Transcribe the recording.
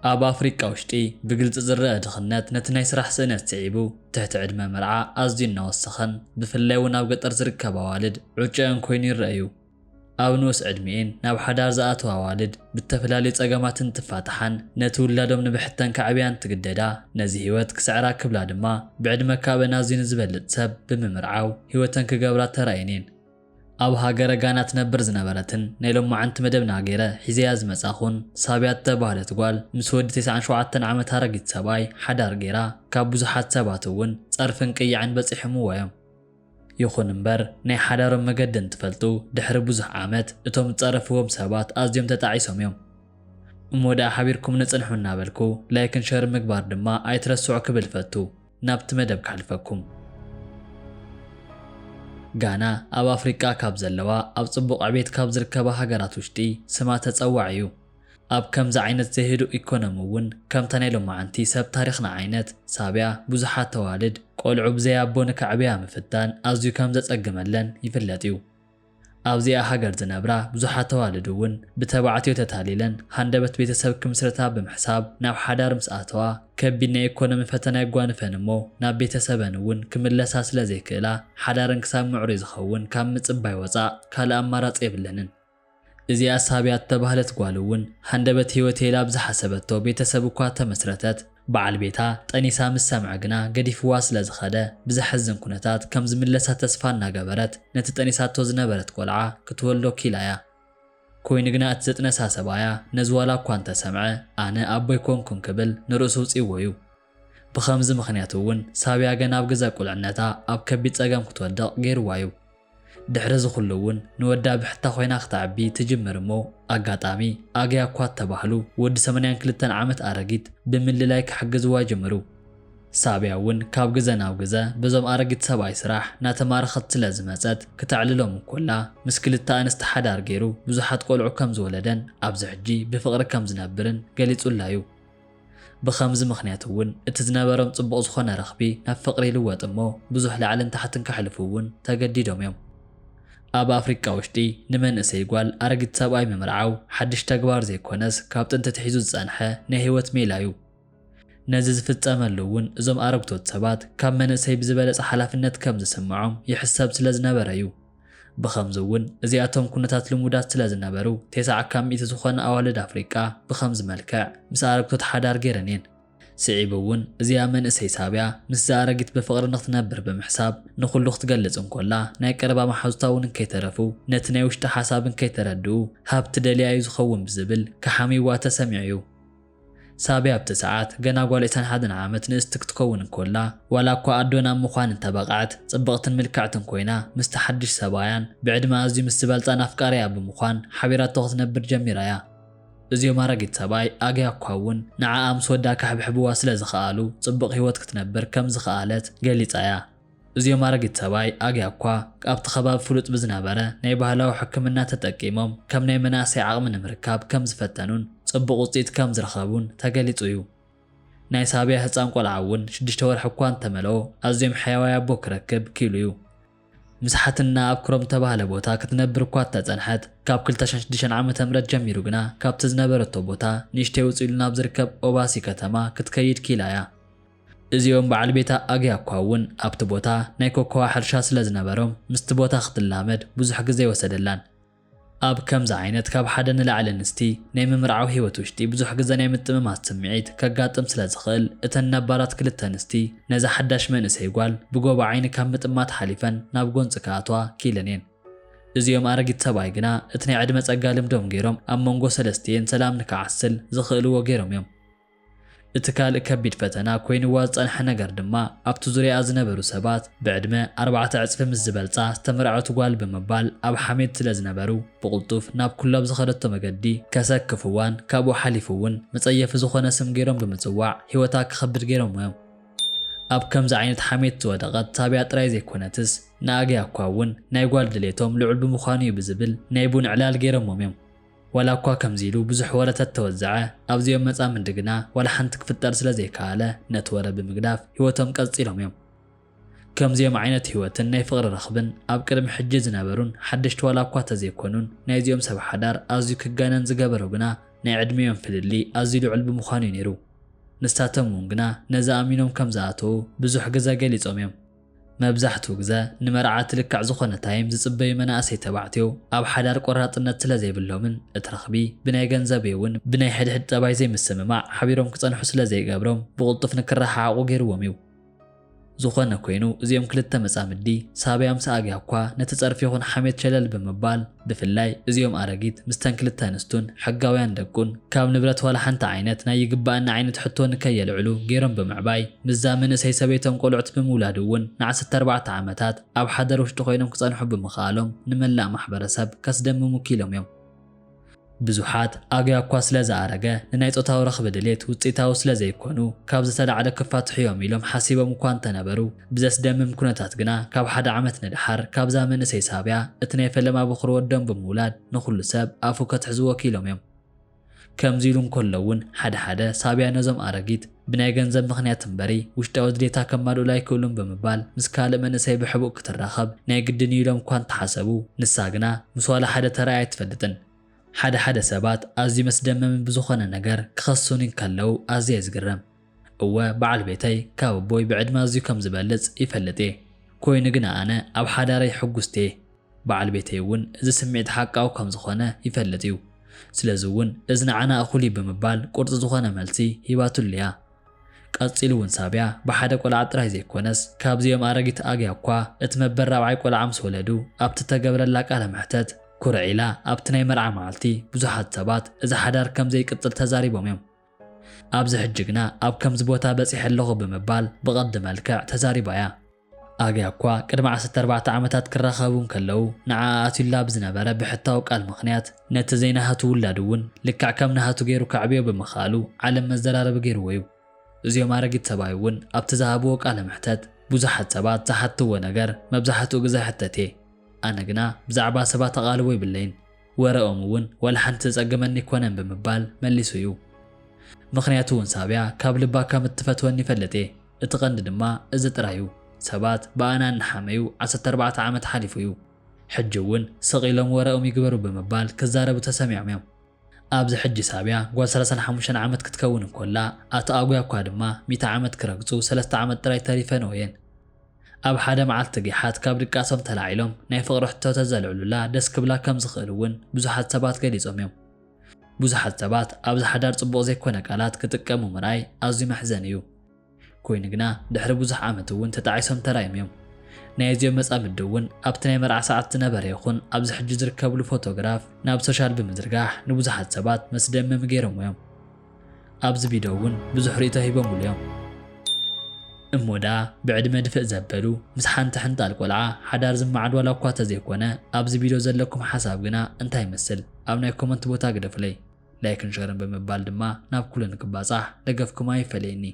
ኣብ ኣፍሪቃ ውሽጢ ብግልጽ ዝረአ ድኽነት ነቲ ናይ ስራሕ ስእነት ስዒቡ ትሕቲ ዕድመ መርዓ ኣዝዩ እናወሰኸን ብፍላይ እውን ኣብ ገጠር ዝርከባ ኣዋልድ ዑጨአን ኮይኑ ይረአዩ። ኣብ ንኡስ ዕድሚኤን ናብ ሓዳር ዝኣተዋ ኣዋልድ ብተፈላለዩ ጸገማትን ትፋታሓን ነቲ ውላዶም ንብሕተን ከዕብያን ትግደዳ ነዚ ህይወት ክስዕራ ክብላ ድማ ብዕድመ ካብአን ኣዝዩ ንዝበልጥ ሰብ ብምምርዓው ህይወተን ክገብራ ተራእየን እየን። ኣብ ሃገረ ጋና ትነብር ዝነበረትን ናይ ሎማዓንቲ መደብና ገይረ ሒዘያ ዝመጻኹን ሳብያት ተባህለት ጓል ምስ ወዲ 97 ዓመት ኣረጊት ሰብኣይ ሓዳር ገይራ ካብ ብዙሓት ሰባት እውን ጸርፍን ቅያዕን በፂሖምዎዮም። ይኹን እምበር ናይ ሓዳሮም መገዲ እንትፈልጡ ድሕሪ ብዙሕ ዓመት እቶም ዝጸረፍዎም ሰባት ኣዝዮም ተጣዒሶም እዮም። እሞ ደኣ ሓቢርኩም ንጽንሑ እናበልኩ ላይክን ሸር ምግባር ድማ ኣይትረስዑ ክብል ፈቱ። ናብቲ መደብ ካሕልፈኩም። ጋና ኣብ ኣፍሪቃ ካብ ዘለዋ ኣብ ጽቡቕ ዕቤት ካብ ዝርከባ ሃገራት ውሽጢ ስማ ተጸዋዕ እዩ። ኣብ ከምዚ ዓይነት ዘይህዱ ኢኮኖሚ እውን ከምታ ናይ ሎማዓንቲ ሰብ ታሪኽና ዓይነት ሳብያ ብዙሓት ተዋልድ ቆልዑ ብዘይኣቦ ንከዕብያ ምፍታን ኣዝዩ ከም ዘጸግመለን ይፍለጥ እዩ። ኣብዚኣ ሃገር ዝነብራ ብዙሓት ተዋልድ እውን ብተባዕትዮ ተታሊለን ሃንደበት ቤተሰብ ክምስረታ ብምሕሳብ ናብ ሓዳር ምስ ኣተዋ ከቢድ ናይ ኢኮኖሚ ፈተና ይጓንፈን እሞ ናብ ቤተሰበን እውን ክምለሳ ስለ ዘይክእላ ሓዳርን ክሳብ ምዕሩይ ዝኸውን ካብ ምጽባይ ወፃእ ካልእ ኣማራፂ የብለንን። እዚኣ ሳብያ ተባህለት ጓል እውን ሃንደበት ህይወት ኢላ ብዝሓሰበቶ ቤተሰብ እኳ ተመስረተት። በዓል ቤታ ጠኒሳ ምስ ሰምዐ ግና ገዲፍዋ ስለ ዝኸደ ብዘሕዝን ኩነታት ከም ዝምለሳ ተስፋ እናገበረት ነቲ ጠኒሳቶ ዝነበረት ቆልዓ ክትወልዶ ኪላያ። ኮይኑ ግና እቲ ዘጥነሳ ሰብኣያ ነዚ ዋላ እኳ እንተሰምዐ ኣነ ኣቦይ ኮንኩን ክብል ንርእሱ ውፅይዎ እዩ። ብኸምዚ ምኽንያት እውን ሳብያ ገና ኣብ ገዛ ቁልዕነታ ኣብ ከቢድ ጸገም ክትወድቕ ገይርዋ እዩ። ድሕሪ ዝኹሉ እውን ንወዳ ብሕታ ኮይና ክትዓቢ ትጅምር እሞ ኣጋጣሚ ኣግያ እኳ ተባህሉ ወዲ 82 ዓመት ኣረጊት ብምልላይ ክሕግዝዋ ጀመሩ። ሳብያ እውን ካብ ግዘ ናብ ግዘ በዞም ኣረጊት ሰብኣይ ስራሕ ናተማረኸት ስለ ዝመጸት ክትዕልሎም እኮላ ምስ ክልተ ኣንስቲ ሓዳር ገይሩ ብዙሓት ቆልዑ ከም ዝወለደን ኣብዚ ሕጂ ብፍቕሪ ከም ዝነብርን ገሊጹላ እዩ። ብኸምዚ ምኽንያት እውን እቲ ዝነበሮም ጽቡቕ ዝኾነ ረኽቢ ናብ ፍቕሪ ይልወጥ እሞ ብዙሕ ላዕልን ታሕትን ክሕልፉ እውን ተገዲዶም እዮም። ኣብ ኣፍሪቃ ውሽጢ ንመንእሰይ ጓል ኣረጊት ሰብኣይ ምምርዓው ሓድሽ ተግባር ዘይኮነስ ካብ ጥንቲ ትሒዙ ዝጸንሐ ናይ ህይወት ሜላ እዩ። ነዚ ዝፍጸመሉ እውን እዞም ኣረግቶት ሰባት ካብ መንእሰይ ብዝበለጸ ሓላፍነት ከም ዝስምዖም ይሕሰብ ስለ ዝነበረ እዩ። ብኸምዚ እውን እዚኣቶም ኩነታት ልሙዳት ስለ ዝነበሩ 90% ዝኾነ ኣዋልድ ኣፍሪቃ ብኸምዚ መልክዕ ምስ ኣረግቶት ሓዳር ገይረን እየን። ስዒቡ እውን እዚኣ መንእሰይ ሳብያ ምስ ኣረጊት ብፍቕሪ ንኽትነብር ብምሕሳብ ንኹሉ ክትገልጽ እንኮላ ናይ ቀረባ ማሓዙታ እውን እንከይተረፉ ነቲ ናይ ውሽጢ ሓሳብ እንከይተረድኡ ሃብቲ ደልያ እዩ ዝኸውን ብዝብል ከሓሚዋ ተሰሚዑ እዩ። ሳብያ ኣብቲ ሰዓት ገና ጓል 21 ዓመት ንእስቲ ክትከውን እንኮላ ዋላ እኳ ኣዶና ምዃን እንተበቃዕት ጽብቕትን ምልክዕትን ኮይና ምስቲ ሓድሽ ሰብኣያን ብዕድመ ኣዝዩ ምስ ዝበልፃን ኣፍቃርያ ብምዃን ሓቢራቶ ክትነብር ጀሚራ እያ። እዚኦም ኣረጊት ሰብኣይ ኣግያ እኳ እውን ንዓኣ ምስ ወዳ ካሕብሕብዋ ስለ ዝኸኣሉ ጽቡቕ ህይወት ክትነብር ከም ዝኸኣለት ገሊጻ እያ። እዚኦም ኣረጊት ሰብኣይ ኣግያ እኳ ኣብቲ ከባቢ ፍሉጥ ብዝነበረ ናይ ባህላዊ ሕክምና ተጠቂሞም ከም ናይ መናእሰይ ዓቕሚ ንምርካብ ከም ዝፈተኑን ጽቡቕ ውፅኢት ከም ዝረኸቡን ተገሊጹ እዩ። ናይ ሳብያ ህፃን ቆልዓ እውን 6 ወርሒ እኳ እንተመልኦ ኣዝዮም ሕያዋይ ኣቦ ክረክብ ኪሉ እዩ። ምስሓትና ኣብ ክሮም ተባህለ ቦታ ክትነብር እኳ ተጸንሐት ካብ 2006 ዓመተ ምህረት ጀሚሩ ግና ካብቲ ዝነበረቶ ቦታ ንእሽተይ ውፅኢሉ ናብ ዝርከብ ኦባሲ ከተማ ክትከይድ ኪላ እያ። እዚኦም በዓል ቤታ ኣግያ እኳ እውን ኣብቲ ቦታ ናይ ኮኮዋ ሕርሻ ስለ ዝነበሮም ምስቲ ቦታ ክትላመድ ብዙሕ ግዜ ይወሰደላን። ኣብ ከምዚ ዓይነት ካብ ሓደ ንላዕሊ ንስቲ ናይ ምምርዓው ህይወት ውሽጢ ብዙሕ ግዜ ናይ ምጥምማት ስምዒት ከጋጥም ስለ ዝኽእል እተን ነባራት ክልተ ንስቲ ነዛ ሓዳሽ መንእሰይ ጓል ብጎባ ዓይኒ ካብ ምጥማት ሓሊፈን ናብ ጎንፂ ከኣትዋ ኪለን እየን። እዚኦም ኣረጊት ሰብኣይ ግና እቲ ናይ ዕድመ ጸጋ ልምዶም ገይሮም ኣብ መንጎ ሰለስቲየን ሰላም ንከዓስል ዝኽእልዎ ገይሮም እዮም። እቲ ካልእ ከቢድ ፈተና ኮይኑዋ ዝጸንሐ ነገር ድማ ኣብቲ ዙርያ ዝነበሩ ሰባት ብዕድመ 4 ዕጽፊ ምስ ዝበልፃ ዝተመርዐቱ ጓል ብምባል ኣብ ሓሜት ስለ ዝነበሩ ብቕልጡፍ ናብ ኩላብ ዝኸደቶ መገዲ ከሰክፍዋን ካብኡ ሓሊፉ እውን መጸየፊ ዝኾነ ስም ገይሮም ብምጽዋዕ ህይወታ ክኸብድ ገይሮም እዮም። ኣብ ከምዚ ዓይነት ሓሜት ዝወደቐት ሳብያ ጥራይ ዘይኮነትስ ንኣግያ እኳ እውን ናይ ጓል ድሌቶም ልዑል ብምዃኑ እዩ ብዝብል ናይ ቡን ዕላል ገይሮሞም እዮም። ዋላ እኳ ከምዚ ኢሉ ብዙሕ ወረታት ተወዝዐ ኣብዚኦም መጻ ምንድግና ዋላ ሓንቲ ክፍጠር ስለ ዘይከኣለ ነቲ ወረ ብምግዳፍ ህይወቶም ቀፂሎም እዮም። ከምዚኦም ዓይነት ህይወትን ናይ ፍቕሪ ረኽብን ኣብ ቅድሚ ሕጂ ዝነበሩን ሓደሽቲ ዋላ እኳ ተዘይኮኑን ናይዚኦም ሰብ ሓዳር ኣዝዩ ክጋነን ዝገበሮ ግና ናይ ዕድሜኦም ፍልሊ ኣዝዩ ልዑል ብምዃኑ እዩ ነይሩ። ንሳቶም እውን ግና ነዚ ኣሚኖም ከም ዝኣተዉ ብዙሕ ግዜ ገሊፆም እዮም። መብዛሕትኡ ግዜ ንመርዓ ትልክዕ ዝኾነ ታይም ዝፅበዩ መናእሰይ ተባዕትዮ ኣብ ሓዳር ቆራጽነት ስለ ዘይብሎምን እቲ ረኽቢ ብናይ ገንዘብ እውን ብናይ ሕድሕድ ጠባይ ዘይምስምማዕ ሓቢሮም ክጸንሑ ስለ ዘይገብሮም ብቕልጡፍ ንክረሓሓቑ ገይርዎም እዩ። ዝኾነ ኮይኑ እዚኦም ክልተ መጻምዲ ሳብያም ሰኣግያ እኳ ነቲ ጸርፊ ይኹን ሓሜት ሸለል ብምባል ብፍላይ እዚኦም ኣረጊት ምስተን ክልተ ኣንስቱን ሕጋውያን ደቁን ካብ ንብረት ዋላ ሓንቲ ዓይነት ናይ ይግባአና ዓይነት ሕቶ ንከየልዕሉ ገይሮም ብምዕባይ ምዛ መንእሰይ ሰበይቶም ቆልዑት ብምውላድ እውን ን14 ዓመታት ኣብ ሓደር ውሽጢ ኮይኖም ክጸንሑ ብምኽኣሎም ንመላእ ማሕበረሰብ ከስደምሙ ኪሎም እዮም። ብዙሓት ኣግያ እኳ ስለ ዝኣረገ ንናይ ጾታዊ ረኽቢ ድሌት ውፅኢታዊ ስለ ዘይኮኑ ካብ ዝተላዕለ ክፋትሑ እዮም ኢሎም ሓሲቦም እኳ እንተነበሩ ብዘስደምም ኩነታት ግና ካብ 1 ዓመት ንድሓር ካብዛ መንእሰይ ሳብያ እቲ ናይ ፈለማ ብኹር ወዶም ብምውላድ ንኹሉ ሰብ ኣፉ ከትሕዝዎ ኪሎም እዮም። ከምዚ ኢሉ እንከሎ እውን ሓደ ሳብያ ነዞም ኣረጊት ብናይ ገንዘብ ምኽንያት እምበሪ ውሽጣዊ ድሌታ ከማልኡላ ኣይክእሉን ብምባል ምስ ካልእ መንእሰይ ብሕቡእ ክትራኸብ ናይ ግድን ኢሎም እኳ እንተሓሰቡ ንሳ ግና ምስ ዋላ ሓደ ተራእያ ኣይትፈልጥን። ሓደ ሰባት ኣዝዩ መስደመምን ብዝኾነ ነገር ክኸሱን ከለው ኣዝየ ዝግረም እወ በዓል ቤተይ ካብ ኣቦይ ብዕድመ ኣዝዩ ከም ዝበልጽ ይፈልጥ እየ። ኮይኑ ግና ኣነ ኣብ ሓዳረይ ሕጉስቲ እየ። በዓል ቤተይ እውን እዚ ስምዒት ሓቃዊ ከም ዝኾነ ይፈልጥ እዩ። ስለዚ እውን እዚ ንዓና እኹል ብምባል ቁርፂ ዝኾነ መልሲ ሂባቱልያ። ቀፂሉ እውን ሳብያ ብሓደ ቆልዓ ጥራይ ዘይኮነስ ካብዚኦም ኣረጊት ኣግያ እኳ እቲ መበል 4ይ ቆልዓ ምስ ወለዱ ኣብቲ ተገብረላ ቃለ መሕተት ኩርዒላ ኣብቲ ናይ መርዓ መዓልቲ ብዙሓት ሰባት እዚ ሓዳር ከም ዘይቅጽል ተዛሪቦም እዮም። ኣብዚ ሕጂ ግና ኣብ ከምዚ ቦታ በፂሕ ኣለኹ ብምባል ብቐዲ መልክዕ ተዛሪባ እያ። ኣግያ እኳ ቅድሚ 14 ዓመታት ክራኸቡ ከለው ንዓ ኣትዩላ ብዝነበረ ብሕታዊ ቃል ምኽንያት ነቲ ዘይናሃቱ ውላድ እውን ልክዕ ከም ናሃቱ ገይሩ ከዕብዮ ብምኽኣሉ ዓለም መዘራረቢ ገይርዎ እዩ። እዚኦም ኣረጊት ሰብኣይ እውን ኣብቲ ዝሃብዎ ቃለ መሕተት ብዙሓት ሰባት ዝሓትዎ ነገር መብዛሕትኡ ግዜ ሕተት እየ ኣነ ግና ብዛዕባ ሰባት ኣቓልቦ ይብለይን ወረኦም እውን ወላ ሓንቲ ዝጸገመኒ ይኮነን ብምባል መሊሱ እዩ። ምኽንያቱ እውን ሳብያ ካብ ልባ ከም እትፈትወኒ ይፈልጥ እየ። እቲ ቀንዲ ድማ እዚ ጥራይ እዩ። ሰባት ብኣና እናሓመዩ 14 ዓመት ሓሊፉ እዩ። ሕጂ እውን ስቒሎም ወረኦም ይግበሩ ብምባል ክዛረቡ ተሰሚዖም እዮም። ኣብዚ ሕጂ ሳብያ ጓል 35 ዓመት ክትከውን እንኮላ ኣቶ ኣጉያ እኳ ድማ 100 ዓመት ክረግጹ 3 ዓመት ጥራይ ተሪፈን እየን። ኣብ ሓደ መዓልቲ ጊሓት ካብ ድቃሶም ተላዒሎም ናይ ፍቕሪ ሕቶ ተዘልዕሉላ ደስ ክብላ ከም ዝኽእል እውን ብዙሓት ሰባት ገሊፆም እዮም። ብዙሓት ሰባት ኣብዚ ሓዳር ጽቡቕ ዘይኮነ ቃላት ክጥቀሙ ምርኣይ ኣዝዩ መሕዘን እዩ። ኮይኑ ግና ድሕሪ ብዙሕ ዓመት እውን ተጣዒሶም ተራእዮም እዮም። ናይ እዚኦም መጻምዲ እውን ኣብቲ ናይ መርዓ ሰዓት ዝነበረ ይኹን ኣብዚ ሕጂ ዝርከብሉ ፎቶግራፍ ናብ ሶሻል ብምዝርጋሕ ንብዙሓት ሰባት መስደመሚ ገይሮም እዮም። ኣብዚ ቪድዮ እውን ብዙሕ ርእቶ ሂቦምሉ እዮም። እሞዳ ብዕድመ ድፍእ ዘበሉ ምስ ሓንቲ ሕንጣል ቆልዓ ሓዳር ዝመዓድ ዋላ እኳ ተዘይኮነ ኣብዚ ቪድዮ ዘለኩም ሓሳብ ግና እንታይ ይመስል? ኣብ ናይ ኮመንት ቦታ ግደፍለይ ላይክን ሸርን ብምባል ድማ ናብ ኩሉ ንክባጻሕ ደገፍኩማ ይፈልየኒ።